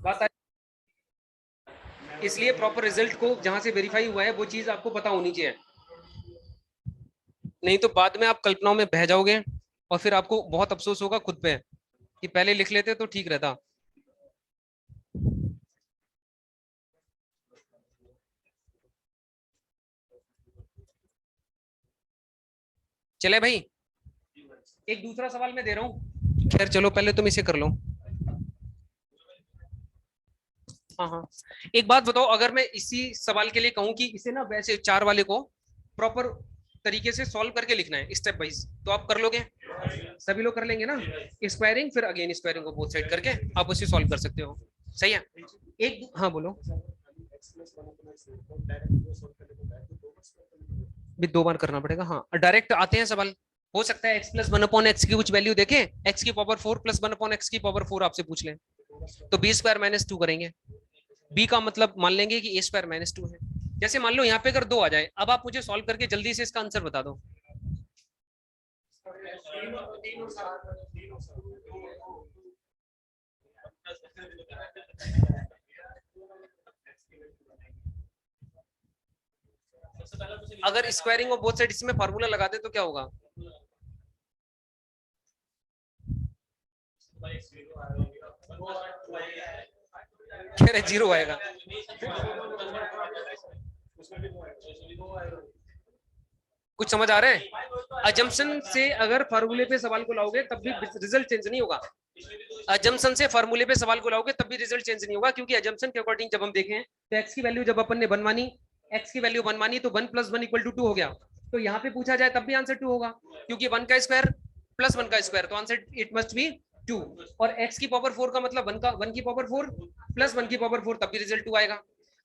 बात इसलिए proper result को जहां से वेरीफाई हुआ है वो चीज आपको पता होनी चाहिए, नहीं तो बाद में आप कल्पनाओं में बह जाओगे और फिर आपको बहुत अफसोस होगा खुद पे कि पहले लिख लेते तो ठीक रहता। चले भाई, एक दूसरा सवाल मैं दे रहा हूँ, खैर चलो पहले तुम इसे कर लो। हाँ हाँ, एक बात बताओ, अगर मैं इसी सवाल के लिए कहूँ कि इसे ना वैसे 4 वाले को प्रॉपर तरीके से सॉल्व करके लिखना है स्टेप वाइज, तो आप कर लोगे? सभी लोग कर लेंगे ना? स्क्वायरिंग फिर अगेन स्क्वायरिंग को बोथ साइड करके आप उसे सॉल्व कर सकते हो। सही है। एक हाँ बोलो। भी 2 बार करना पड़ेगा, हाँ डायरेक्ट आते हैं सवाल। हो सकता है एक्स प्लस 1/x की कुछ वैल्यू देखें, एक्स की पावर 4 प्लस 1/x की पावर 4 आपसे पूछ लें, तो बी स्क्वायर माइनस 2 करेंगे। बी का मतलब मान लेंगे कि ए स्क्वायर माइनस 2 है। जैसे मान लो यहाँ पे अगर 2 आ जाए, अब आप मुझे सॉल्व करके जल्दी से इसका आंसर बता दो। अगर स्क्वायरिंग ऑफ बोथ साइड इसमें फार्मूला लगा दे तो क्या होगा? कह रहे 0 आएगा। कुछ समझ आ रहा है? अजम्पशन से अगर फार्मूले पे सवाल को लाओगे तब भी रिजल्ट चेंज नहीं होगा। अजम्पशन से फार्मूले पे सवाल को लाओगे तब भी रिजल्ट चेंज नहीं होगा, क्योंकि अजम्पशन के अकॉर्डिंग जब हम देखें तो एक्स की वैल्यू जब अपन ने बनवानी, एक्स की वैल्यू बनवानी तो 1 + 1 = 2 हो गया। तो यहाँ पे पूछा जाए तब भी आंसर 2 होगा, क्योंकि 1 का स्क्वायर प्लस 1 का स्क्वायर, तो आंसर इट मस्ट बी 2। और एक्स की पावर 4 का मतलब 1 की पावर 4 प्लस 1 की पावर 4, तब भी रिजल्ट 2 आएगा।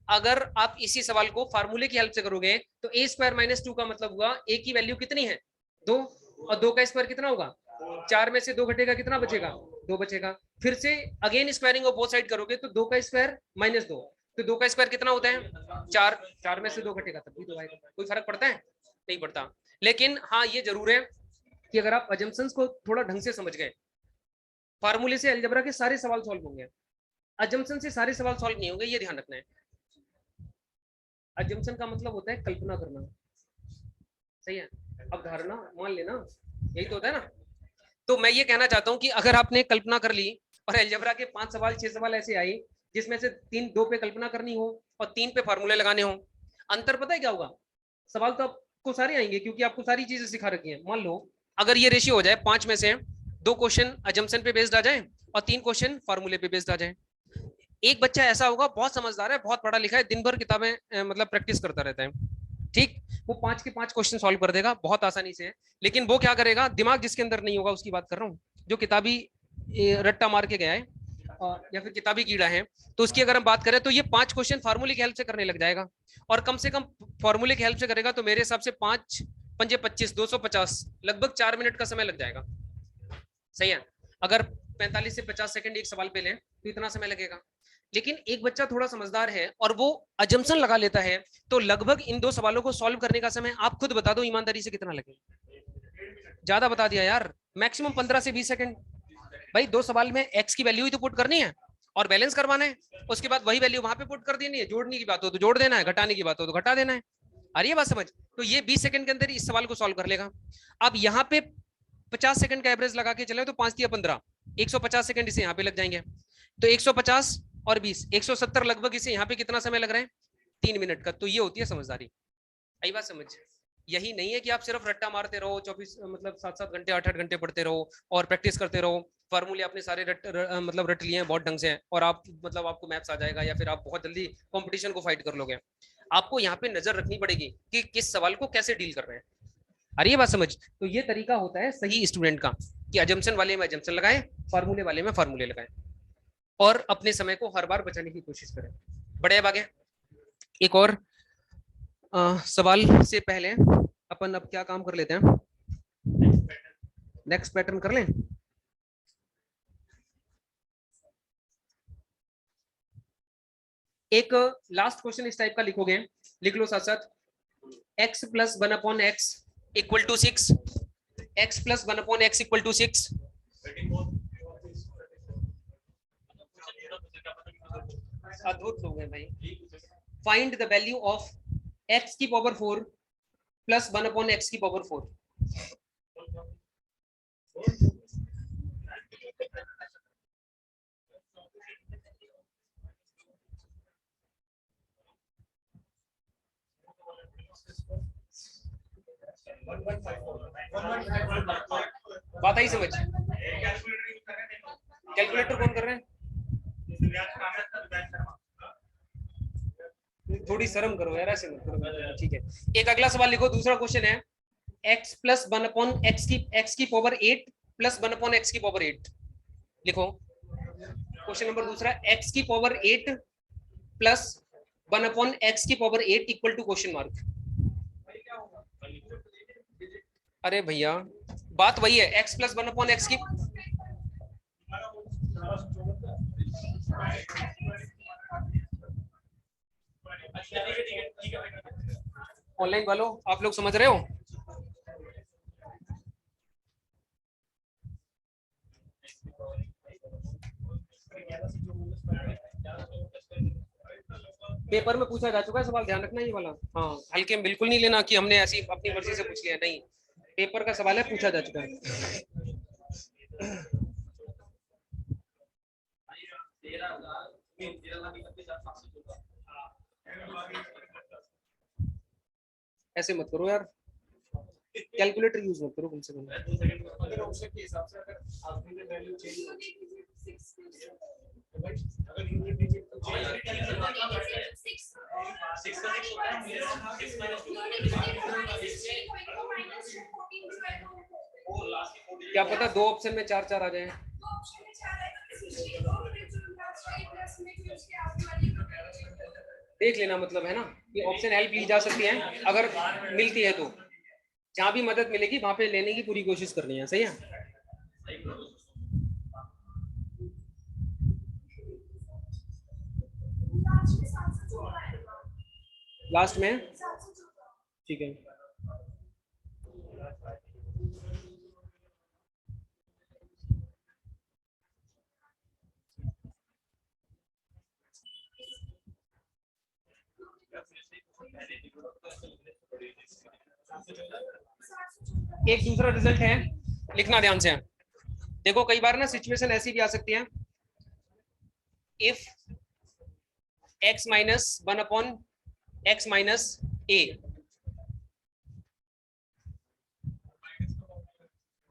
अगर आप इसी सवाल को फार्मूले की हेल्प से करोगे तो ए स्क्वायर माइनस 2 का मतलब हुआ ए की वैल्यू कितनी है? 2, और 2 का स्क्वायर कितना होगा? 4 में से 2 घटेगा, कितना बचेगा? 2 बचेगा। फिर से again squaring of both side करोगे तो 2 का स्क्वायर माइनस 2, तो 2 का स्क्वायर कितना होता है? 4, 4 में से 2 घटेगा तब भी 2 आएगा। कोई फर्क पड़ता है? नहीं पड़ता। लेकिन हाँ ये जरूर है कि अगर आप अजम्पशंस को थोड़ा ढंग से समझ गए, फार्मूले से अलजेब्रा के सारे सवाल सॉल्व होंगे, अजम्पशन से सारे सवाल सॉल्व नहीं होंगे, ये ध्यान रखना है। अजम्पशन का मतलब होता है कल्पना करना, सही है? अब धारणा मान लेना, यही तो होता है ना। तो मैं ये कहना चाहता हूं कि अगर आपने कल्पना कर ली और अलजेब्रा के 5 सवाल 6 सवाल ऐसे आए जिसमें से 2 पे कल्पना करनी हो और 3 पे फार्मूले लगाने हो, अंतर पता है क्या होगा? सवाल तो आपको सारे आएंगे क्योंकि आपको सारी चीजें सिखा रखी है। मान लो अगर ये रेशियो हो जाए 5 में से 2 क्वेश्चन अजम्पशन पे बेस्ड आ जाए और 3 क्वेश्चन फार्मूले पे बेस्ड आ जाए। एक बच्चा ऐसा होगा बहुत समझदार है, बहुत पढ़ा लिखा है, दिन भर किताबें मतलब प्रैक्टिस करता रहता है, ठीक, वो 5 के 5 क्वेश्चन सॉल्व कर देगा बहुत आसानी से। लेकिन वो क्या करेगा, दिमाग जिसके अंदर नहीं होगा उसकी बात कर रहा हूँ, जो किताबी रट्टा मार के गया है या फिर किताबी कीड़ा है, तो उसकी अगर हम बात करें तो ये 5 क्वेश्चन फार्मूले की हेल्प से करने लग जाएगा। और कम से कम फार्मूले की हेल्प से करेगा तो मेरे हिसाब से 5 पंजे 25, 250, लगभग 4 मिनट का समय लग जाएगा। सही है? अगर 45 से 50 सेकंड एक सवाल पे लें तो इतना समय लगेगा। लेकिन एक बच्चा थोड़ा समझदार है और वो अजम्पशन लगा लेता है, तो लगभग इन 2 सवालों को सॉल्व करने का समय आप खुद बता दो ईमानदारी से कितना लगेगा? ज्यादा बता दिया यार, मैक्सिमम 15 से 20 सेकंड। भाई 2 सवाल में एक्स की वैल्यू ही तो पुट करनी है और बैलेंस करवाना है, उसके बाद वही वैल्यू वहां पे पुट कर देनी है, जोड़ने की बात हो तो जोड़ देना है, घटाने की बात हो तो घटा देना है। आ रही है बात समझ? तो ये 20 सेकंड के अंदर इस सवाल को सॉल्व कर लेगा। अब यहाँ पे 50 सेकंड का एवरेज लगा के चले तो 5 या 15, 150 सेकंड इसे यहाँ पे लग जाएंगे। तो 150 और 20, 170 लगभग इसे यहाँ पे कितना समय लग रहा है? 3 मिनट का। तो ये होती है समझदारी। आई बात समझ? यही नहीं है कि आप सिर्फ रट्टा मारते रहो 24 मतलब 7-7 घंटे 8-8 घंटे पढ़ते रहो और प्रैक्टिस करते रहो, फार्मूले आपने सारे मतलब रट लिए हैं बहुत ढंग से और आप मतलब आपको मैथ्स आ जाएगा या फिर आप बहुत जल्दी कंपटीशन को फाइट कर लोगे। आपको यहाँ पे नजर रखनी पड़ेगी कि किस सवाल को कैसे डील कर रहे हैं। अरे ये बात समझ? तो ये तरीका होता है सही स्टूडेंट का कि अजम्पशन वाले में अजम्पशन लगाए, फार्मूले वाले में फार्मूले लगाए और अपने समय को हर बार बचाने की कोशिश करें। बड़े अब आगे एक और सवाल से पहले अपन अब क्या काम कर लेते हैं, नेक्स्ट पैटर्न कर लें। एक लास्ट क्वेश्चन इस टाइप का लिखोगे, लिख लो साथ साथ, x + 1/x = 6, x + 1/x = 6। अद्भुत लोग हैं भाई। Find the value of x की पावर 4 प्लस 1 अपॉन x की पावर 4। बात आई समझ? कैलकुलेटर कौन कर रहे हैं? थोड़ी शर्म करो यार, ऐसे मत करो। ठीक है, एक अगला सवाल लिखो। दूसरा क्वेश्चन है x प्लस 1 अपॉन x की पावर 8 प्लस 1 अपॉन x की पावर 8। लिखो क्वेश्चन नंबर दूसरा, x की पावर 8 प्लस 1 अपॉन x की power 8 equal to question mark. अरे भैया बात वही है, x प्लस 1 अपॉन x की। ऑनलाइन वालों आप लोग समझ रहे हो? पेपर में पूछा जा चुका है सवाल, ध्यान रखना ये वाला। हाँ, हल्के में बिल्कुल नहीं लेना कि हमने ऐसी अपनी मर्जी से पूछ लिया, नहीं, पेपर का सवाल है, पूछा जा चुका है। ऐसे मत करो यार, कैलकुलेटर यूज मत करो कम से कम। अगर ऑप्शन के हिसाब से अगर आपने वैल्यू चेंज अगर यूनिट डिजिट तो क्या पता दो ऑप्शन में 4 4 आ जाए। देख लेना, मतलब है ना कि ऑप्शन हेल्प ली जा सकती है अगर मिलती है तो। जहां भी मदद मिलेगी वहां पे लेने की पूरी कोशिश करनी है, सही है। लास्ट में ठीक है। एक दूसरा रिजल्ट है, लिखना ध्यान से। देखो कई बार ना सिचुएशन ऐसी भी आ सकती है, if x minus 1 upon x minus a,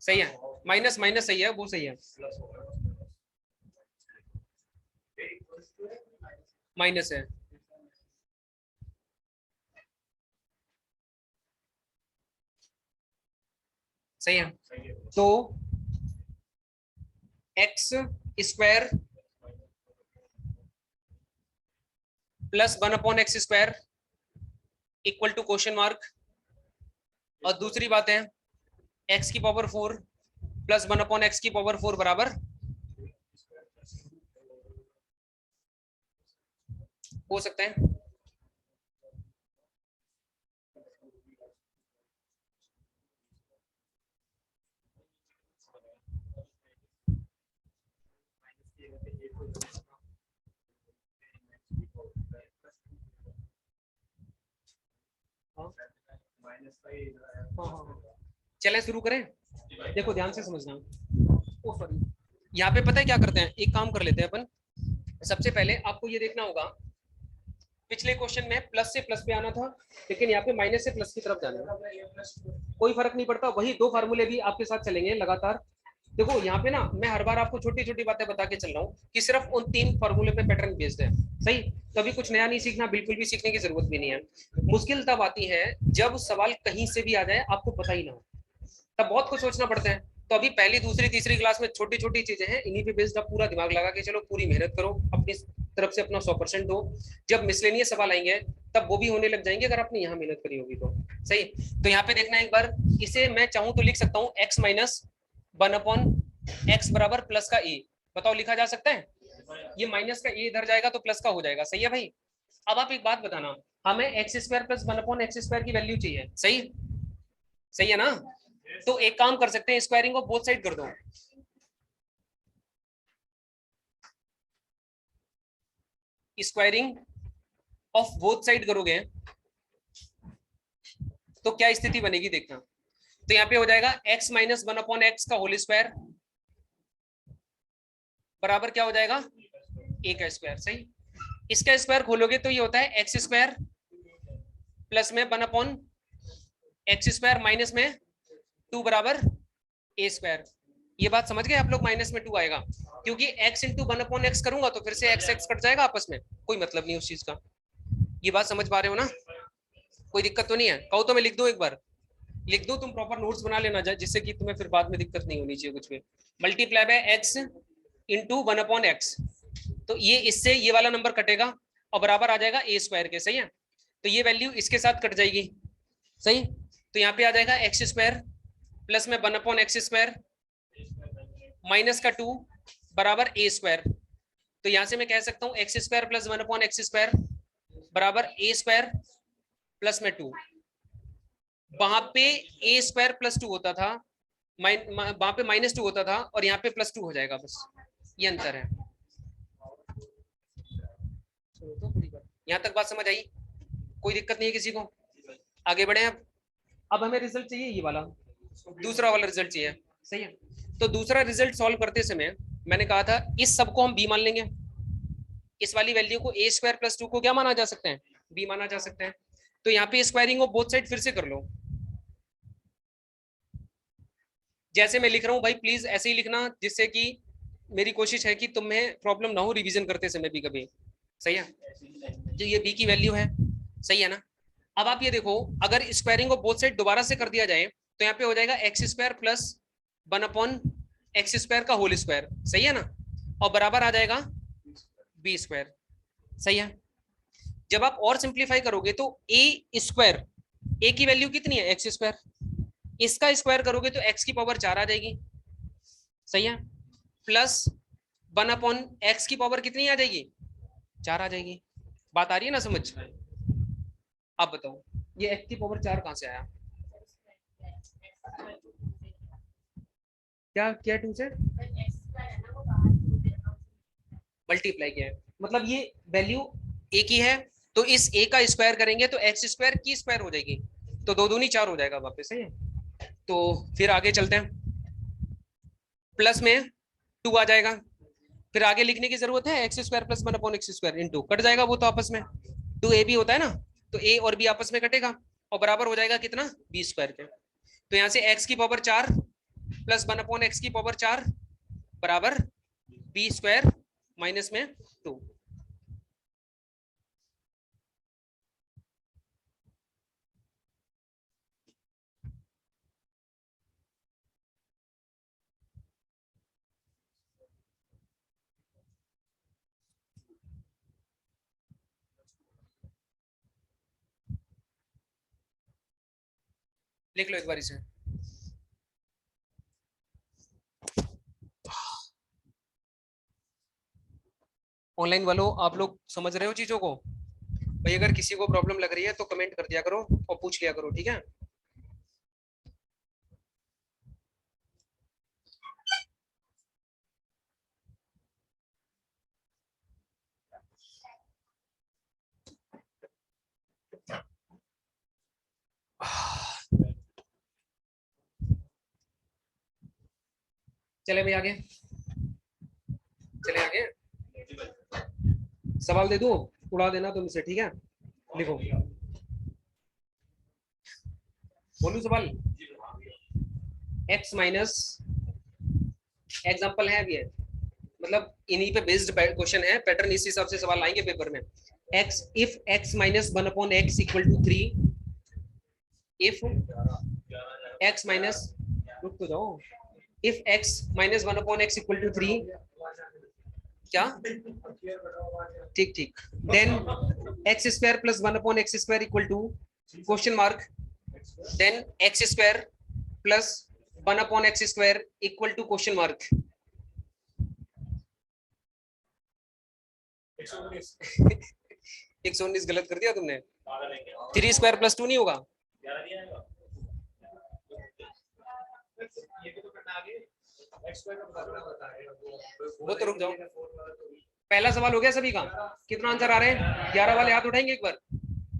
सही है, माइनस माइनस सही है, वो सही है, माइनस है, सही है। तो x square plus 1 upon x square equal to question mark. और दूसरी बात है एक्स की पावर 4 प्लस 1 अपॉन एक्स की पावर 4 बराबर हो सकता है। चले शुरू करें। देखो ध्यान से समझना। ओ सॉरी, यहाँ पे पता है क्या करते हैं, एक काम कर लेते हैं अपन। सबसे पहले आपको ये देखना होगा, पिछले क्वेश्चन में प्लस से प्लस पे आना था, लेकिन यहाँ पे माइनस से प्लस की तरफ जाना है। कोई फर्क नहीं पड़ता, वही दो फार्मूले भी आपके साथ चलेंगे लगातार। देखो यहाँ पे ना मैं हर बार आपको छोटी छोटी बातें बता के चल रहा हूँ कि सिर्फ उन 3 फार्मूले पे पैटर्न बेस्ड है, सही। कभी कुछ नया नहीं सीखना, बिल्कुल भी सीखने की जरूरत भी नहीं है। मुश्किल तब आती है जब सवाल कहीं से भी आ जाए, आपको पता ही ना हो, तब बहुत कुछ सोचना पड़ता है। तो अभी पहली दूसरी तीसरी क्लास में छोटी छोटी चीजें हैं, इन्हीं पे बेस्ड आप पूरा दिमाग लगा के चलो, पूरी मेहनत करो, अपनी तरफ से अपना 100% दो। जब मिसलेनियस सवाल आएंगे तब वो भी होने लग जाएंगे, अगर आपने यहाँ मेहनत करी होगी तो, सही। तो यहाँ पे देखना एक बार, इसे मैं चाहूँ तो लिख सकता हूँ एक्स माइनस 1 अपॉन एक्स बराबर प्लस का ए। बताओ लिखा जा सकता है? ये माइनस का ए इधर जाएगा तो प्लस का हो जाएगा, सही है भाई। अब आप एक बात बताना, हमें x square plus 1 upon x square की वैल्यू चाहिए, सही, सही है ना। तो एक काम कर सकते हैं, स्क्वायरिंग को बोथ साइड कर दो। स्क्वायरिंग ऑफ बोथ साइड करोगे तो क्या स्थिति बनेगी देखना। तो यहाँ पे हो जाएगा x माइनस 1/x का होल स्क्वायर बराबर क्या हो जाएगा a का स्क्वायर। सही, इसका स्क्वायर खोलोगे तो ये होता है एक्स स्क्वायर प्लस में 1/x स्क्वायर माइनस में 2 बराबर a स्क्वायर। ये बात समझ गए आप लोग, माइनस में 2 आएगा क्योंकि x इंटू 1/x करूंगा तो फिर से x x कट जाएगा आपस में, कोई मतलब नहीं उस चीज का। ये बात समझ पा रहे हो ना, कोई दिक्कत तो नहीं है? कहो तो मैं लिख दूं, एक बार लिख दूं, तुम प्रॉपर नोट्स बना लेना जिससे कि तुम्हें फिर बाद में दिक्कत नहीं होनी चाहिए कुछ भी। Multiply by x into 1/x, तो ये इससे ये वाला नंबर कटेगा और बराबर आ जाएगा a स्क्वायर के। सही है, तो ये वैल्यू इसके साथ कट जाएगी। सही, तो यहाँ पे आ जाएगा एक्स स्क्वायर प्लस में 1/x स्क्वायर माइनस का 2 बराबर a स्क्वायर। तो यहां से मैं कह सकता हूं x square plus 1/x square बराबर a स्क्वायर प्लस में 2। वहां पे a स्क्वायर प्लस 2 होता था, वहां पे -2 होता था और यहाँ पे +2 हो जाएगा, बस ये अंतर है। यहाँ तक बात समझ आई? कोई दिक्कत नहीं है किसी को? आगे बढ़े अब हमें रिजल्ट चाहिए ये वाला, दूसरा वाला रिजल्ट चाहिए। सही है, तो दूसरा रिजल्ट सॉल्व करते समय मैंने कहा था इस सब को हम b मान लेंगे, इस वाली वैल्यू को a स्क्वायर प्लस 2 को क्या माना जा सकता है, b माना जा सकता है। तो यहाँ पे स्क्वायरिंग ऑफ बोथ साइड फिर से कर लो, जैसे मैं लिख रहा हूँ भाई प्लीज ऐसे ही लिखना, जिससे कि मेरी कोशिश है कि तुम्हें प्रॉब्लम ना हो रिवीजन करते समय भी कभी। सही है, जो ये b की वैल्यू है, सही है ना। अब आप ये देखो, अगर स्क्वायरिंग ऑफ बोथ साइड दोबारा से कर दिया जाए तो यहाँ पे हो जाएगा x square plus 1/x square का होल स्क्वायर। सही है ना, और बराबर आ जाएगा b स्क्वायर। सही है, जब आप और सिंप्लीफाई करोगे तो a स्क्वायर, a की वैल्यू कितनी है एक्स स्क्वायर, इसका स्क्वायर करोगे तो x की पावर 4 आ जाएगी। सही है, प्लस 1/x की पावर कितनी आ जाएगी, 4 आ जाएगी। बात आ रही है ना समझ? आप बताओ ये x की पावर 4 कहां से आया, क्या क्या 2 से मल्टीप्लाई किया है, मतलब ये वैल्यू a की है तो इस a का स्क्वायर करेंगे तो x स्क्वायर की स्क्वायर हो जाएगी, तो 2 दूनी 4 हो जाएगा वापस। सही है, तो फिर आगे चलते हैं, प्लस में 2 आ जाएगा, फिर आगे लिखने की जरूरत है x square plus 1/x square into, cut जाएगा वो तो आपस में, 2a भी होता है ना, तो a और b आपस में कटेगा और बराबर हो जाएगा कितना, b स्क्वायर के। तो यहाँ से x की पावर 4 प्लस 1/x की पावर 4 बराबर b स्क्वायर माइनस में 2। लिख लो एक बार इसे। ऑनलाइन वालों आप लोग समझ रहे हो चीजों को? भाई अगर किसी को प्रॉब्लम लग रही है तो कमेंट कर दिया करो और पूछ लिया करो, ठीक है? चले भाई आगे, चले आगे, सवाल दे दूं, उड़ा देना तुम इसे, ठीक है? लिखो, बोलू सवाल। x माइनस, एग्जाम्पल है अभी है, मतलब इन्हीं पे बेस्ड क्वेश्चन है, पैटर्न इस हिसाब से सवाल आएंगे पेपर में। x if x minus 1/x equal to 3, if x minus, रुक तो जाओ, if x minus 1/x equal to 3, क्या ठीक ठीक, then x square plus 1/x square equal to question mark, then x square plus 1/x square equal to question mark. 119 गलत कर दिया तुमने, 3 स्क्वायर प्लस 2 नहीं होगा? वो तो रुक जाओ, पहला सवाल हो गया सभी का? कितना आंसर आ रहे हैं? 11 वाले हाथ उठाएंगे एक बार।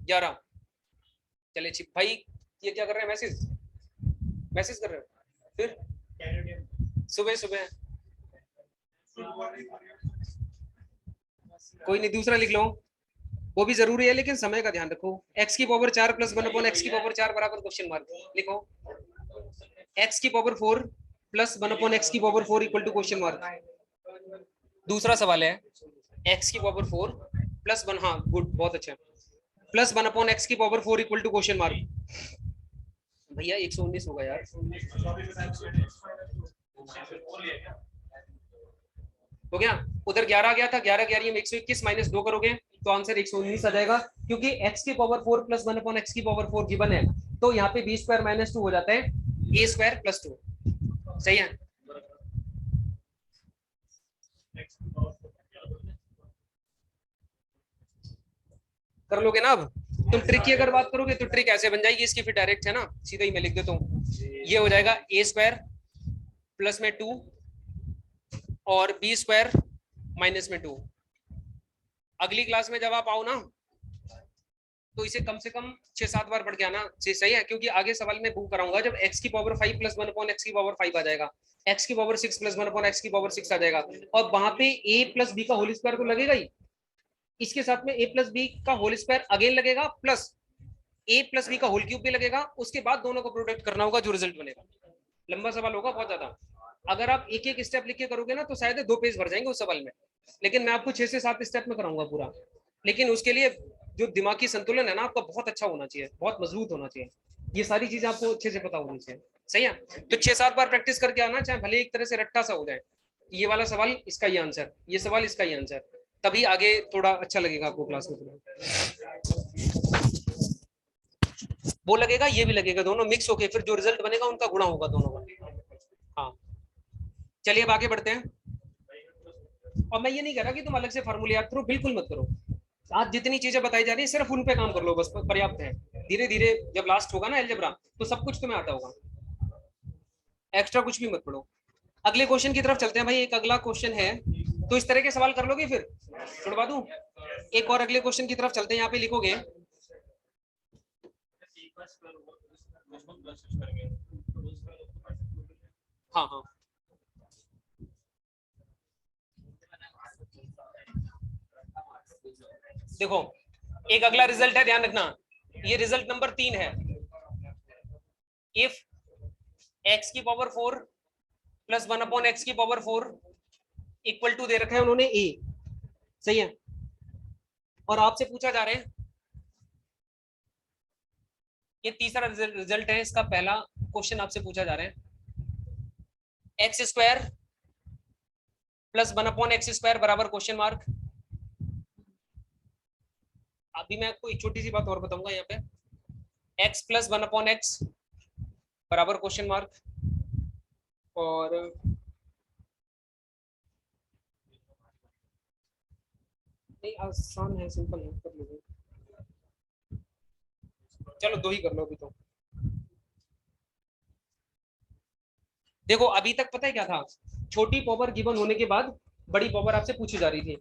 11। चले छी भाई, ये क्या कर रहे हैं? मैसेज मैसेज कर रहे हो? फिर सुबह सुबह कोई नहीं, दूसरा लिख लो, वो भी जरूरी है लेकिन समय का ध्यान रखो। x की पावर 4 प्लस 1 अपॉन x की पावर 4 बराबर क्वेश्चन मार्क लिखो। x की पावर 4 प्लस 1 अपॉन x की power 4 equal to question mark. दूसरा सवाल है x की पावर 4 प्लस 1, हाँ गुड, बहुत अच्छा, प्लस 1 अपॉन x की power 4 equal to question mark. भैया 119 होगा यार, हो गया। उधर 11 आ गया था, 11 11 में 121 माइनस 2 करोगे तो आंसर 119 आ जाएगा, क्योंकि x की पावर 4 प्लस 1 अपॉन x की पावर 4 गिवन है, तो यहाँ पे b स्क्वायर माइनस 2 हो जाता है a स्क्वायर प्लस 2। सही है। कर लोगे ना? अब तुम ट्रिक की अगर बात करोगे तो ट्रिक ऐसे बन जाएगी इसकी, फिर डायरेक्ट है ना, सीधा ही मैं लिख देता हूँ। ये हो जाएगा a स्क्वायर प्लस में 2 और b स्क्वायर माइनस में 2। अगली क्लास में जब आप आओ ना तो इसे कम से कम 6-7 बार पढ़ के आना। सही है, क्योंकि आगे सवाल में वो कराऊंगा जब x की पावर 5 प्लस 1 अपॉन x की पावर 5 आ जाएगा, x की पावर 6 प्लस 1 अपॉन x की पावर 6 आ जाएगा, और वहां पे a प्लस बी का होल स्क्वायर तो लगेगा ही, इसके साथ में a प्लस बी का होल स्क्वायर अगेन लगेगा, प्लस a प्लस बी का होल क्यूब भी लगेगा, उसके बाद दोनों को प्रोडक्ट करना होगा, जो रिजल्ट बनेगा। लंबा सवाल होगा बहुत ज्यादा, अगर आप एक एक स्टेप लिख के करोगे ना तो शायद 2 पेज भर जाएंगे उस सवाल में, लेकिन मैं आपको 6 से 7 स्टेप में कराऊंगा पूरा। लेकिन उसके लिए जो दिमागी संतुलन है ना आपका बहुत अच्छा होना चाहिए, बहुत मजबूत होना चाहिए, ये सारी चीजें आपको अच्छे से पता होनी चाहिए। सही है, तो 6-7 बार प्रैक्टिस करके आना, चाहे भले एक तरह से रट्टा सा हो जाए, ये वाला सवाल इसका ही आंसर, ये सवाल इसका ही आंसर, तभी आगे थोड़ा अच्छा लगेगा आपको क्लास में। वो लगेगा, ये भी लगेगा, दोनों मिक्स होके फिर जो रिजल्ट बनेगा उनका गुणा होगा दोनों का। हाँ चलिए अब आगे बढ़ते हैं। और मैं ये नहीं कह रहा कि तुम अलग से फार्मूले याद करो, बिल्कुल मत करो, आज जितनी चीजें बताई जा रही है सिर्फ उन पे काम कर लो, बस पर्याप्त है। धीरे धीरे जब लास्ट होगा ना अलजेब्रा तो सब कुछ तुम्हें आता होगा, एक्स्ट्रा कुछ भी मत पढ़ो। अगले क्वेश्चन की तरफ चलते हैं भाई, एक अगला क्वेश्चन है, तो इस तरह के सवाल कर लोगे फिर छुड़वा दूं। एक और अगले क्वेश्चन की तरफ चलते हैं, यहाँ पे लिखोगे हाँ हाँ देखो एक अगला रिजल्ट है, ध्यान रखना, ये रिजल्ट नंबर 3 है। इफ x की पावर 4 प्लस 1 अपॉन x की पावर 4 इक्वल टू दे रखा है उन्होंने a। सही है, और आपसे पूछा जा रहा है, ये तीसरा रिजल्ट है, इसका पहला क्वेश्चन आपसे पूछा जा रहा है, x square plus 1 upon x square बराबर क्वेश्चन मार्क। अभी मैं आपको एक छोटी सी बात और बताऊंगा, यहाँ पे x प्लस 1 अपॉन एक्स बराबर क्वेश्चन मार्क, और नहीं आसान है, सिंपल है, कर लीजिए, चलो 2 ही कर लो अभी तो। देखो अभी तक पता है क्या था, छोटी पावर गिवन होने के बाद बड़ी पावर आपसे पूछी जा रही थी,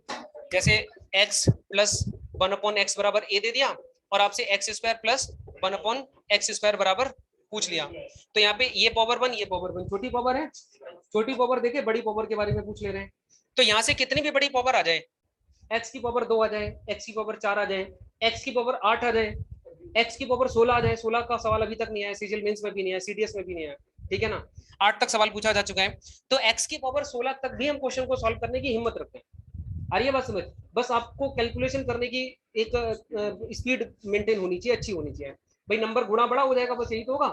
जैसे x प्लस 1 अपॉन एक्स बराबर a दे दिया, और आपसे x square plus 1 upon x square बराबर पूछ लिया, तो यहाँ पे ये पावर 1 ये पावर 1 छोटी पावर है, छोटी पावर देके बड़ी पावर के बारे में पूछ ले रहे हैं, तो यहाँ से कितनी भी बड़ी पावर आ जाए, x की पावर 2 आ जाए, x की पावर 4 आ जाए, x की पावर 8 आ जाए, x की पावर 16 आ जाए, 16 का सवाल अभी तक नहीं आया, सीजीएल मेंस में भी नहीं आया, सीडीएस में भी नहीं आया, ठीक है ना, 8 तक सवाल पूछा जा चुका है, तो x की पावर 16 तक भी हम क्वेश्चन को सॉल्व करने की हिम्मत रखते हैं। आ रही है बात समझ, बस आपको कैलकुलेशन करने की एक स्पीड मेंटेन होनी चाहिए, अच्छी होनी चाहिए भाई, नंबर गुणा बड़ा हो जाएगा बस यही तो होगा,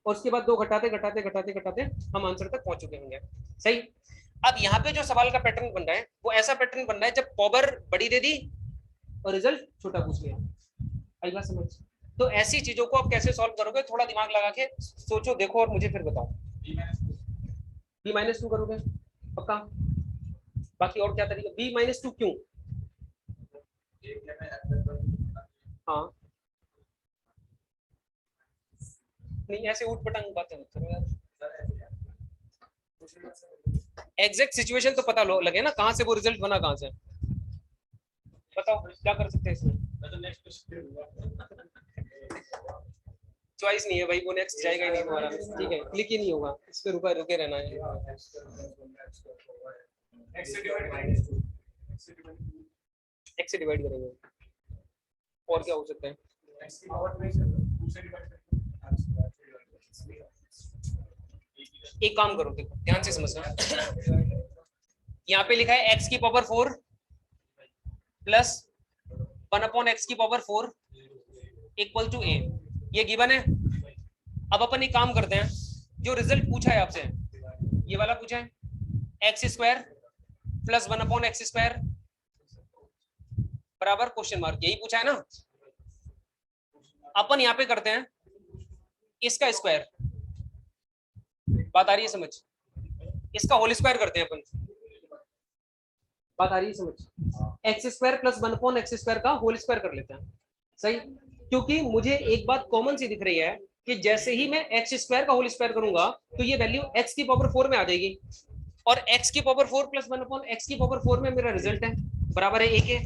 और उसके बाद 2 घटाते घटाते घटाते घटाते हम आंसर तक पहुंच चुके होंगे। सही, अब यहाँ पे जो सवाल का पैटर्न बन रहा है वो ऐसा पैटर्न बन रहा है जब पावर बड़ी दे दी और रिजल्ट छोटा पूछ लिया, आई बात समझ, तो ऐसी चीजों को आप कैसे सॉल्व करोगे, थोड़ा दिमाग लगा के सोचो, देखो और मुझे फिर बताओ। b-2 करोगे पक्का, बाकी और क्या तरीका, b-2 क्यों? हाँ नहीं ऐसे उठ पटांग बातें मत करो यार, एग्जैक्ट सिचुएशन तो पता लगे ना, कहां से वो रिजल्ट बना कहां से। बताओ क्या कर सकते हैं इसमें? चॉइस नहीं है भाई, वो नेक्स्ट जाएगा ही नहीं तुम्हारा, ठीक है, क्लिक ही नहीं होगा, इस पे रुका रुके रहना है। x से डिवाइड करेंगे, और क्या हो सकता है? एक काम करो, देखो ध्यान से समझना, यहाँ पे लिखा है x की पावर 4 प्लस 1/x की पावर 4 इक्वल टू a, ये गिवन है। अब अपन एक काम करते हैं, जो रिजल्ट पूछा है आपसे, ये वाला पूछा है, एक्स स्क्वायर प्लस 1/x² बराबर क्वेश्चन मार्क, यही पूछा है ना। अपन यहाँ पे करते हैं इसका स्क्वायर, बात आ रही है समझ, इसका होल स्क्वायर करते हैं अपन, बात आ रही है समझ, x² प्लस 1/x² का होल स्क्वायर कर लेते हैं, सही। क्योंकि मुझे एक बात कॉमन सी दिख रही है कि जैसे ही मैं x² का होल स्क्वायर करूंगा तो ये वैल्यू x की पावर 4 में आ जाएगी, और x की पावर 4 प्लस 1/x की पावर 4 में मेरा रिजल्ट है बराबर है 1 है,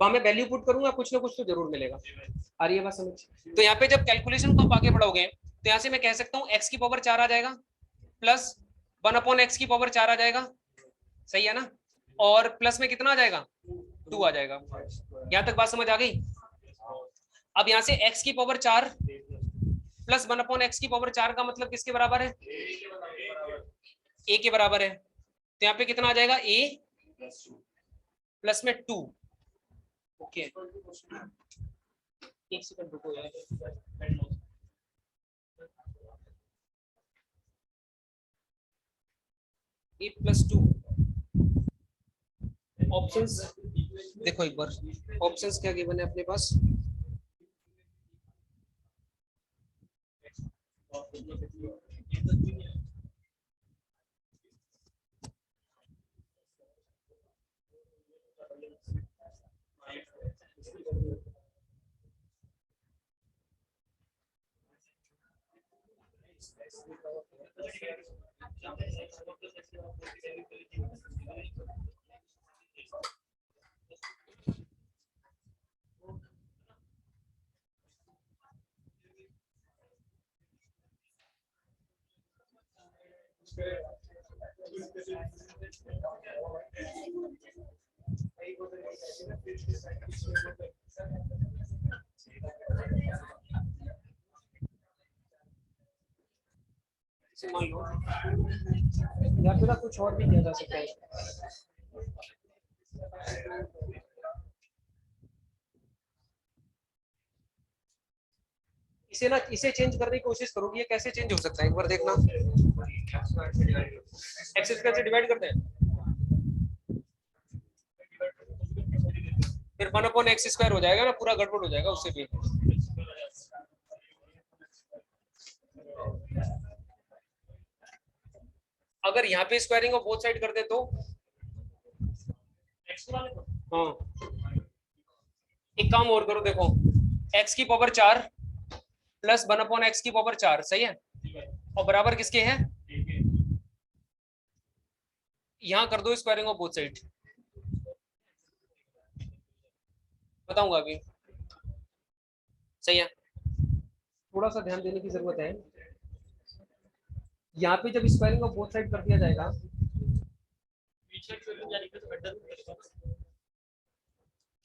वहां मैं वैल्यू पुट करूंगा कुछ ना कुछ तो जरूर मिलेगा। आ रही है बात समझ? तो यहाँ पे जब कैलकुलेशन को आप आगे बढ़ोगे तो यहाँ से मैं कह सकता हूँ x की पावर 4 आ जाएगा प्लस 1/x की पावर 4 आ जाएगा, सही है ना, और प्लस में कितना आ जाएगा 2 आ जाएगा। यहाँ तक बात समझ आ गई? अब यहाँ से x की पावर 4 प्लस 1/x की पावर 4 का मतलब किसके बराबर है? a के बराबर है, तो यहाँ पे कितना आ जाएगा a प्लस में 2। ओके एक सेकंड रुको यार, a प्लस 2, ऑप्शंस देखो एक बार, ऑप्शंस क्या गिवन है अपने पास, मान लो या फिर कुछ और भी किया जा सकता है। इसे ना, इसे चेंज करने की कोशिश करोगे, ये कैसे चेंज हो सकता है एक बार देखना, एक्स स्क्वायर से डिवाइड करते हैं, फिर 1/x² हो जाएगा ना, पूरा गड़बड़ हो जाएगा उससे भी। अगर यहाँ पे स्क्वायरिंग ऑफ बोथ साइड करते तो हाँ, एक काम और करो, देखो x की पावर 4 प्लस 1/x की पावर 4, सही है, और बराबर किसके है, यहाँ कर दो स्क्वायरिंग ऑफ बोथ साइड, बताऊंगा अभी, सही है। थोड़ा सा ध्यान देने की जरूरत है, यहाँ पे जब स्क्वायरिंग ऑफ बोथ साइड कर दिया जाएगा,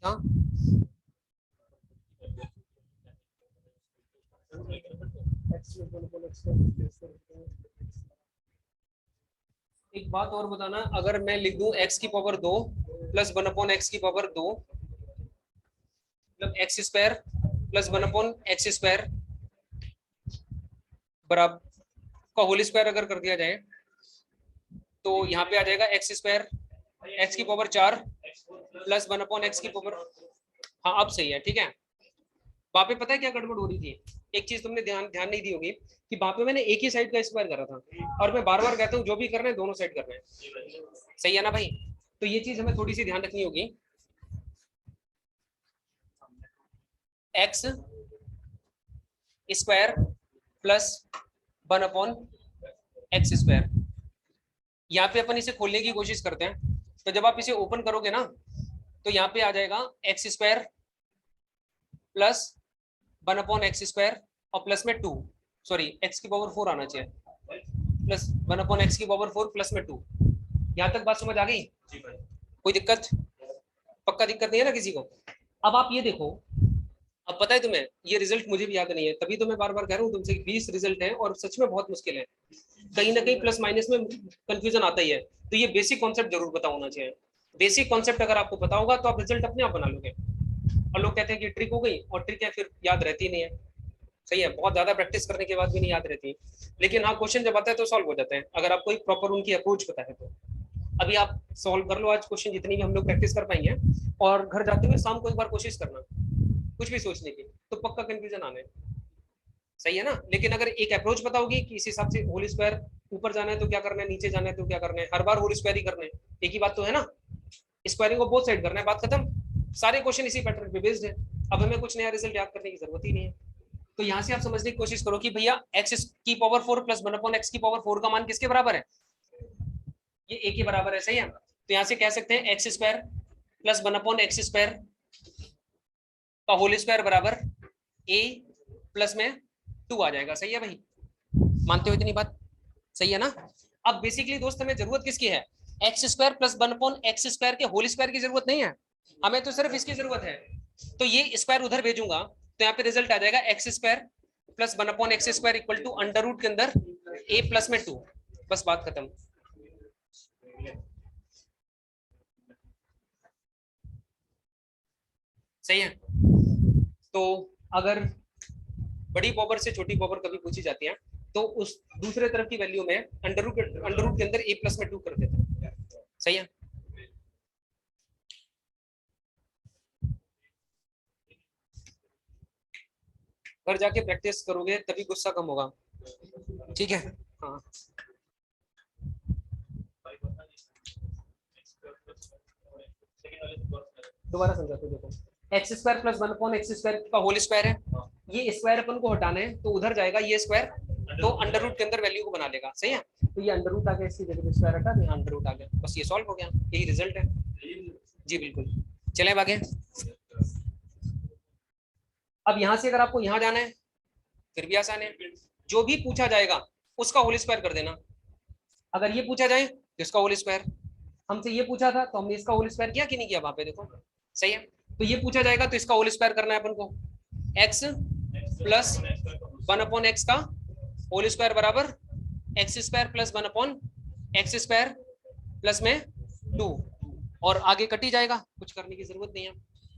हाँ एक बात और बताना, अगर मैं लिख दूं x की पावर 2 प्लस 1/x की पावर 2 मतलब x² प्लस 1/x² बराबर का होल स्क्वायर अगर कर दिया जाए तो यहाँ पे आ जाएगा x² x की पावर 4 प्लस 1/x की पावर, हाँ अब सही है, ठीक है। वहां पे पता है क्या गड़बड़ हो रही थी, एक चीज तुमने ध्यान ध्यान नहीं दी होगी कि वहां पे मैंने एक ही साइड का स्क्वायर करा था, और मैं बार बार कहता हूँ जो भी करना है दोनों साइड करना है, सही है ना भाई, तो ये चीज हमें थोड़ी सी ध्यान रखनी होगी। x स्क्वायर प्लस 1/x², यहाँ पे अपन इसे खोलने की कोशिश करते हैं, तो जब आप इसे ओपन करोगे ना तो यहाँ पे आ जाएगा एक्स स्क्वायर प्लस 1/x² और प्लस में 2, सॉरी एक्स की पावर 4 आना चाहिए, प्लस 1/x⁴ प्लस में 2। यहाँ तक बात समझ आ गई? कोई दिक्कत? पक्का दिक्कत नहीं है ना किसी को? अब आप ये देखो, अब पता है तुम्हें ये रिजल्ट मुझे भी याद नहीं है, तभी तो मैं बार बार कह रहा हूँ तुमसे 20 रिजल्ट है और सच में बहुत मुश्किल है, कहीं ना कहीं प्लस माइनस में कंफ्यूजन आता ही है। तो ये बेसिक कॉन्सेप्ट जरूर पता होना चाहिए। बेसिक कॉन्सेप्ट अगर आपको पता होगा तो आप रिजल्ट अपने आप बना लोगे। और लोग कहते हैं कि ट्रिक हो गई, और ट्रिक है फिर याद रहती नहीं है। सही है, बहुत ज्यादा प्रैक्टिस करने के बाद भी नहीं याद रहती, लेकिन हाँ क्वेश्चन जब आता है तो सॉल्व हो जाते हैं अगर आपको एक प्रॉपर उनकी अप्रोच पता है तो। अभी आप सॉल्व कर लो आज क्वेश्चन जितनी भी हम लोग प्रैक्टिस कर पाएंगे, और घर जाते हुए शाम को एक बार कोशिश करना कुछ भी सोचने की, तो पक्का कंफ्यूजन आने। सही है ना? लेकिन अगर एक अप्रोच पता होगी कि इस हिसाब से होल स्क्वायर ऊपर जाना है तो क्या करना है, नीचे जाना है तो क्या करना है, हर बार होल स्क्वायर ही करना है, एक ही बात तो है ना, स्क्वायरिंग को बोथ साइड करना है, बात खत्म। सारे क्वेश्चन इसी पैटर्न पे बेस्ड है, अब हमें कुछ नया रिजल्ट याद करने की जरूरत ही नहीं है। तो यहाँ से आप समझने की कोशिश करो कि भैया एक्स की पावर 4 प्लस 1/x की पावर 4 का मान किसके बराबर है? ये ए के बराबर है। सही है, तो यहाँ से कह सकते हैं एक्स स्क्वायर प्लस 1/x² का होल स्क्वायर बराबर ए प्लस में 2 आ जाएगा। सही है भाई, मानते हो इतनी बात? सही है ना? अब बेसिकली दोस्त हमें जरूरत किसकी है? एक्स स्क्वायर प्लस 1/x² के होल स्क्वायर की जरूरत नहीं है, हमें तो सिर्फ इसकी जरूरत है। तो ये स्क्वायर उधर भेजूंगा तो यहाँ पे रिजल्ट आ जाएगा x square plus 1/x² equal to under root के अंदर ए प्लस में 2, बस बात खत्म। सही है, तो अगर बड़ी पावर से छोटी पावर कभी पूछी जाती है तो उस दूसरे तरफ की वैल्यू में अंडर रूट के अंदर ए प्लस में 2 कर देते हैं। सही है, घर जाके प्रैक्टिस करोगे तभी गुस्सा कम होगा। ठीक है, हाँ दोबारा समझा तो देखो, एक्स स्क्वायर प्लस 1/x² का होल स्क्वायर है, ये स्क्वायर अपन को हटाना है तो उधर जाएगा ये स्क्वायर, तो अंडर रूट के अंदर वैल्यू को बना लेगा। सही है, तो ये अंडर रूट आ गया, इसकी जगह स्क्वायर हटा दिया, अंडर रूट आ गया, बस ये सॉल्व हो गया, यही रिजल्ट है। जी बिल्कुल, चले आगे। अब यहाँ से अगर आपको यहाँ जाना है फिर भी आसान है, जो भी पूछा जाएगा उसका होल स्क्वायर कर देना। अगर ये पूछा जाए तो इसका होल स्क्वायर, हमसे ये पूछा था तो हमने इसका होल स्क्वायर किया कि नहीं किया वहां पे, देखो। सही है, तो ये पूछा जाएगा तो इसका होल स्क्वायर करना है अपन को, x प्लस 1/x का होल स्क्वायर बराबर x square plus 1/x² plus में 2, और आगे कट ही जाएगा, कुछ करने की जरूरत नहीं है।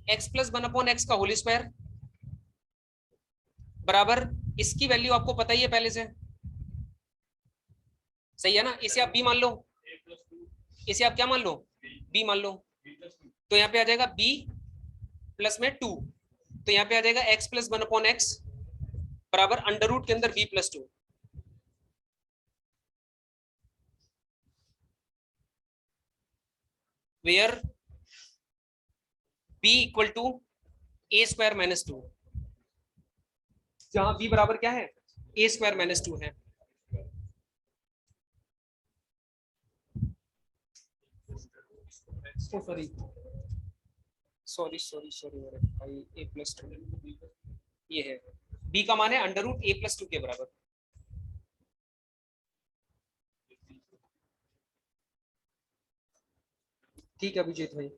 x प्लस 1/x का होल स्क्वायर बराबर, इसकी वैल्यू आपको पता ही है पहले से। सही है ना, इसे आप b मान लो, इसे आप क्या मान लो, b मान लो, तो यहाँ पे आ जाएगा b प्लस में 2, तो यहाँ पे आ जाएगा x प्लस 1/x बराबर अंडर रूट के अंदर b plus 2, where b equal to a square minus 2, जहां b बराबर क्या है, a स्क्वायर माइनस 2 है। सॉरी सॉरी सॉरी सॉरी मेरे भाई, a प्लस 2 ये है, b का मान है अंडर रूट a प्लस 2 के बराबर। ठीक है अभिजीत भाई,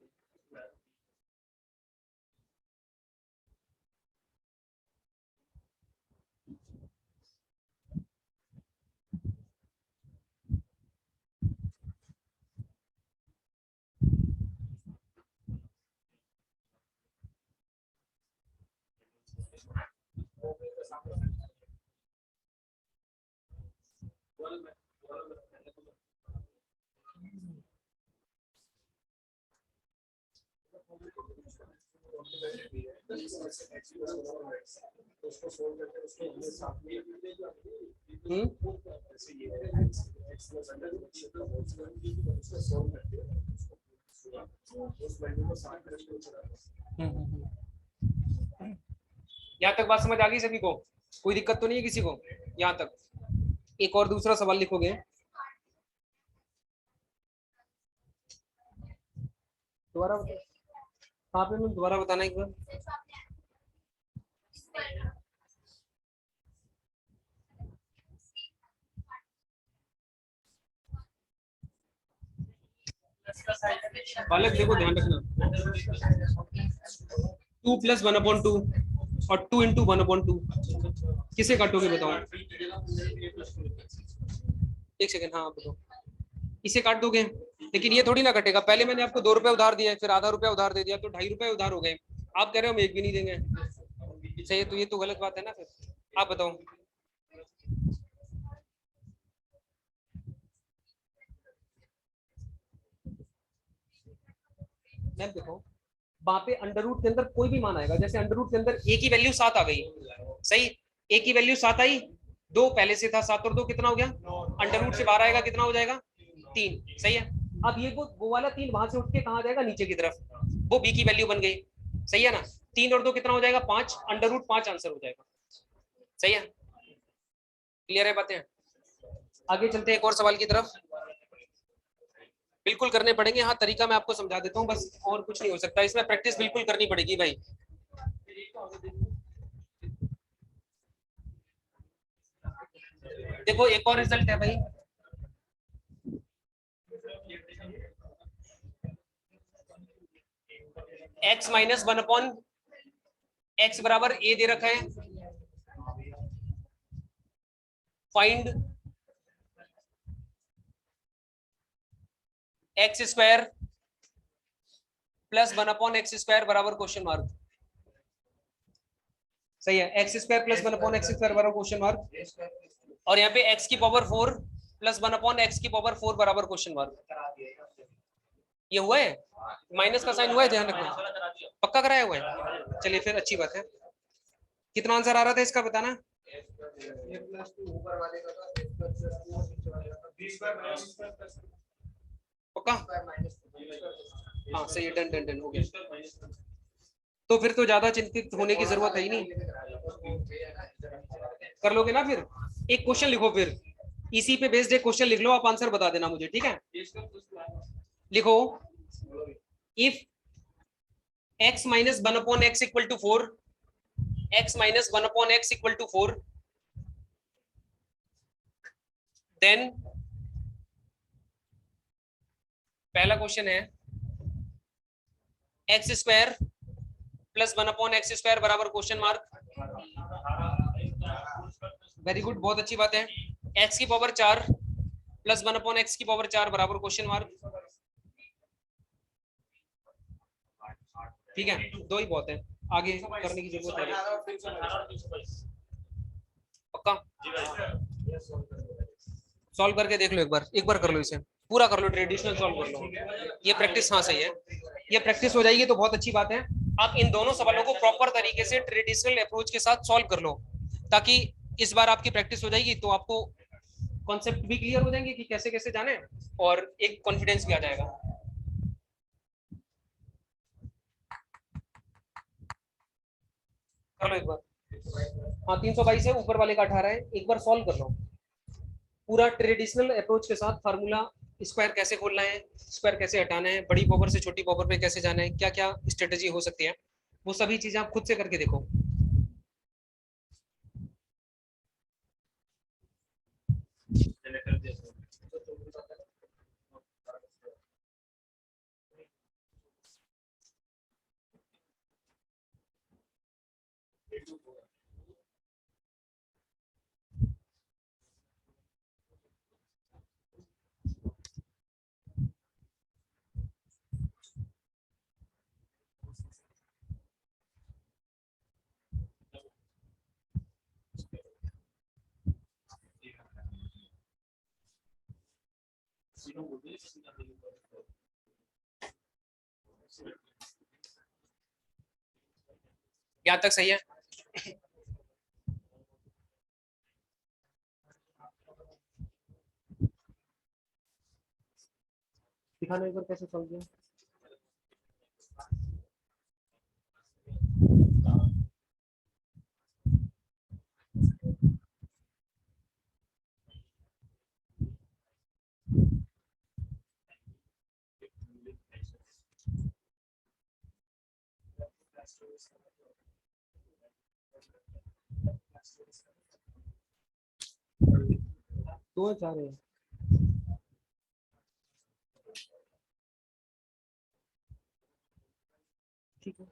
यहाँ तक बात समझ आ गई सभी को? कोई दिक्कत तो नहीं है किसी को यहाँ तक? एक और दूसरा सवाल लिखोगे, दोबारा कहाँ पे मैम, दोबारा बताना एक बार। बालक देखो ध्यान रखना, 2 + 1/2 और 2 × 1/2 किसे काटोगे बताओ। एक सेकंड, हाँ बताओ, इसे काट दोगे, लेकिन ये थोड़ी ना कटेगा। पहले मैंने आपको 2 रुपए उधार दिया है, फिर आधा रुपया उधार दे दिया, तो 2.5 रुपए उधार हो गए। आप कह रहे हो हम एक भी नहीं देंगे, सही है, तो ये तो गलत बात है ना फिर। आप बताओ। मैम देखो, वहां पे अंडर रूट के अंदर कोई भी मान आएगा, जैसे अंडर रूट के अंदर ए की वैल्यू 7 आ गई, सही, ए की वैल्यू 7 आई, 2 पहले से था, 7 और 2 कितना हो गया, अंडर रूट से बाहर आएगा कितना हो जाएगा, 3, सही है। अब ये वो वाला 3 वहां से उठ के कहा जाएगा, नीचे की तरफ, वो बी की वैल्यू बन गई, सही है ना। 3 और 2 कितना हो जाएगा, 5, अंडर रूट 5 आंसर हो जाएगा, सही है। क्लियर है बातें। आगे चलते हैं एक और सवाल की तरफ। बिल्कुल करने पड़ेंगे, हाँ तरीका मैं आपको समझा देता हूँ बस, और कुछ नहीं हो सकता इसमें, प्रैक्टिस बिल्कुल करनी पड़ेगी भाई। देखो एक और रिजल्ट है भाई, x - 1/x बराबर a दे रखा है, फाइंड x² + 1/x² बराबर क्वेश्चन मार्क, सही है, x² + 1/x² बराबर क्वेश्चन मार्क, और यहाँ पे x की पावर 4 + 1/x की पावर 4 बराबर क्वेश्चन मार्क। ये हुआ है, माइनस का साइन हुआ है, ध्यान रखना, पक्का कराया हुआ है, चलिए फिर अच्छी बात है। कितना आंसर आ रहा था इसका बताना। पक्का, हाँ सही है, डन डन डन हो गया। तो फिर तो ज्यादा चिंतित होने की जरूरत है ही नहीं, कर लोगे ना फिर। एक क्वेश्चन लिखो फिर, इसी पे बेस्ड एक क्वेश्चन लिख लो, आप आंसर बता देना मुझे, ठीक है। लिखो, if x - 1/x = 4, x - 1/x = 4, then पहला क्वेश्चन है x² + 1/x² बराबर क्वेश्चन मार्क। वेरी गुड, बहुत अच्छी बात है। x की पावर 4 + 1/x की पावर 4 बराबर क्वेश्चन मार्क, ठीक है, दो ही बहुत है, आगे करने की जरूरत है। पक्का, सॉल्व करके देख लो एक बार कर लो, इसे पूरा कर लो, ट्रेडिशनल सॉल्व कर लो, ये प्रैक्टिस, हाँ सही है, ये प्रैक्टिस हो जाएगी तो बहुत अच्छी बात है। आप इन दोनों सवालों को प्रॉपर तरीके से ट्रेडिशनल अप्रोच के साथ सॉल्व कर लो, ताकि इस बार आपकी प्रैक्टिस हो जाएगी तो आपको कॉन्सेप्ट भी क्लियर हो जाएंगे कि कैसे कैसे जाने, और एक कॉन्फिडेंस भी आ जाएगा। कर लो एक बार, हाँ 322 है, ऊपर वाले का 18 है, एक बार सॉल्व कर लो पूरा ट्रेडिशनल अप्रोच के साथ। फार्मूला, स्क्वायर कैसे खोलना है, स्क्वायर कैसे हटाना है, बड़ी पावर से छोटी पावर पे कैसे जाना है, क्या क्या स्ट्रेटेजी हो सकती है, वो सभी चीजें आप खुद से करके देखो। यहाँ तक सही है। दिखाना एक बार कैसे सॉल्व किया। दो चार है। ठीक है,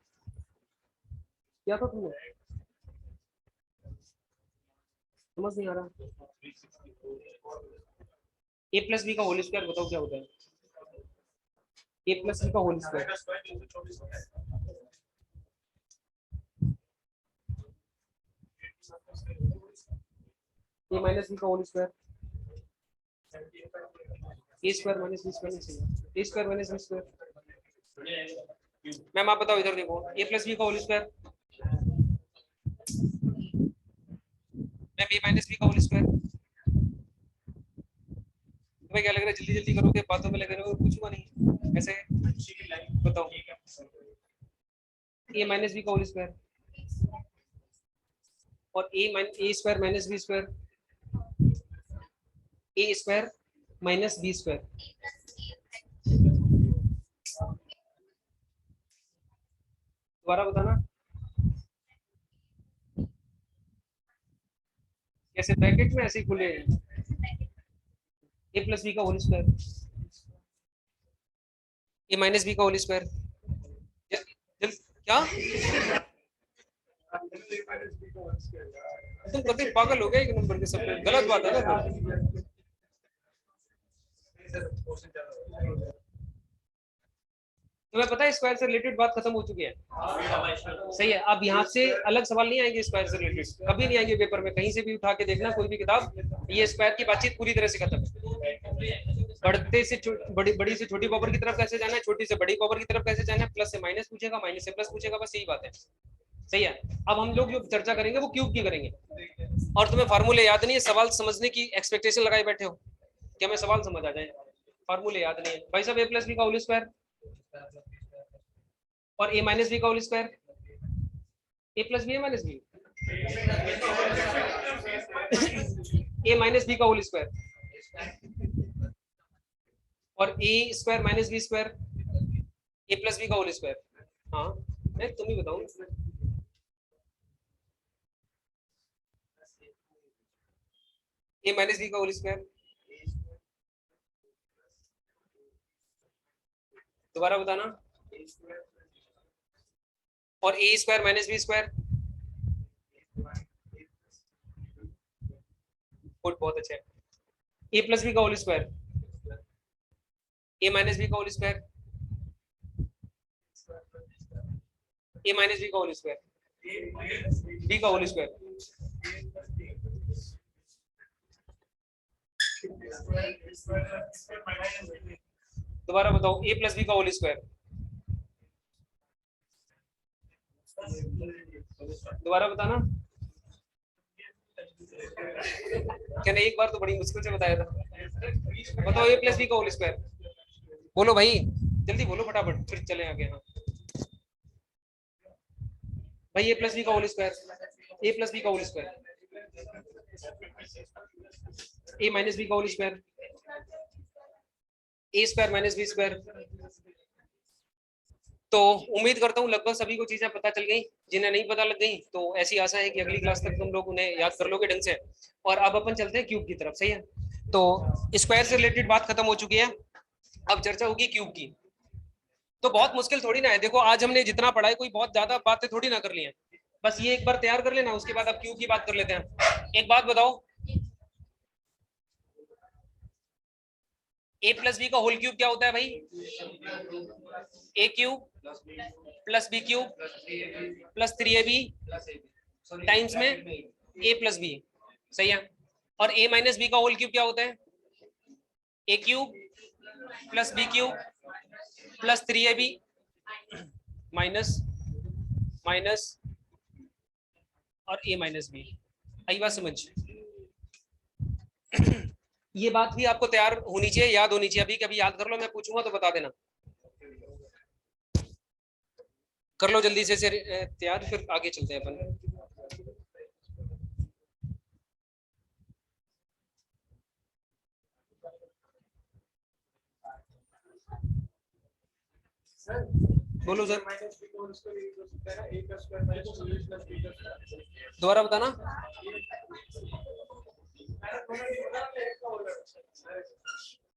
क्या था तुमने, समझ नहीं आ रहा। ए प्लस बी का होल स्क्वायर बताओ क्या होता है। ए प्लस बी का whole square, A minus B का whole square, A square minus B square नहीं चाहिए, A square minus B square. Ma'am आप बताओ, इधर देखो, ए प्लस बी का whole square, ma'am A minus B का होल स्क्वायर। तुम्हें क्या लग रहा है जल्दी जल्दी करोगे, बातों में लगे रहोगे, कुछ हुआ नहीं ऐसे, बताओ। ए माइनस बी का होल स्क्वायर और A square minus B square, A square minus B square. दोबारा बताना कैसे, ब्रैकेट में ऐसे ही खुले, ए प्लस बी का whole square, A minus B का होल स्क्वायर। क्या तुम कभी पागल हो गए एक नंबर के, सब गलत बात है ना। तुम्हें पता है स्क्वायर से रिलेटेड बात खत्म हो चुकी है, सही है। अब यहाँ से अलग सवाल नहीं आएंगे स्क्वायर से रिलेटेड, कभी नहीं आएंगे पेपर में, कहीं से भी उठा के देखना कोई भी किताब, ये स्क्वायर की बातचीत पूरी तरह से खत्म है। बढ़ते से बड़ी बड़ी से छोटी पावर की तरफ कैसे जाना है, छोटी से बड़ी पावर की तरफ कैसे जाना है, प्लस से माइनस पूछेगा, माइनस से प्लस पूछेगा, बस यही बात है, सही है। अब हम लोग जो चर्चा करेंगे वो क्यूब की करेंगे, और तुम्हें फार्मूले याद नहीं है, सवाल समझने की एक्सपेक्टेशन लगाए बैठे हो कि हमें सवाल समझ आ जाए, फार्मूले याद नहीं है भाई साहब। ए प्लस बी का होल स्क्वायर और ए माइनस बी का whole square, A plus B A minus B, A minus B का होल स्क्वायर और A square minus B square, A plus B का होल स्क्वायर। हाँ मैं तुम ही बताऊं, ए माइनस बी का होल स्क्वायर, दोबारा बताना, और A square minus B square. Good, बहुत अच्छा है। ए प्लस बी का whole square, A minus B का whole square, A minus B का होल स्क्वायर, बी का होल स्क्वायर। दोबारा बताओ, ए प्लस बी का होल स्क्वायर, दोबारा बताना। क्या एक बार तो बड़ी मुश्किल से बताया था, बताओ ए प्लस बी का होल स्क्वायर, बोलो भाई जल्दी बोलो फटाफट, फिर चले आगे। हाँ भाई, ए प्लस बी का whole square, A plus B का whole square, A minus B का whole square, A square minus B square. तो उम्मीद करता हूँ लगभग सभी को चीजें पता चल गई, जिन्हें नहीं पता लग गई तो ऐसी आशा है कि अगली क्लास तक तुम लोग उन्हें याद कर लोगे ढंग से। और अब अपन चलते हैं क्यूब की तरफ, सही है। तो स्क्वायर से रिलेटेड बात खत्म हो चुकी है, अब चर्चा होगी क्यूब की। तो बहुत मुश्किल थोड़ी ना है, देखो आज हमने जितना पढ़ा है कोई बहुत ज्यादा बातें थोड़ी ना कर ली है, बस ये एक बार तैयार कर लेना, उसके बाद अब क्यूब की बात कर लेते हैं। एक बात बताओ, ए प्लस बी का होल क्यूब क्या होता है भाई, A cube plus B cube plus 3ab times में ए प्लस बी, सही है। और ए माइनस बी का होल क्यूब क्या होता है, A cube plus B cube plus 3ab minus minus और ए माइनस बी। आई बात समझ, ये बात भी आपको तैयार होनी चाहिए, याद होनी चाहिए, अभी कभी याद कर लो, मैं पूछूंगा तो बता देना, कर लो जल्दी से तैयार, फिर आगे चलते हैं अपन। बोलो सर, दोबारा बताना।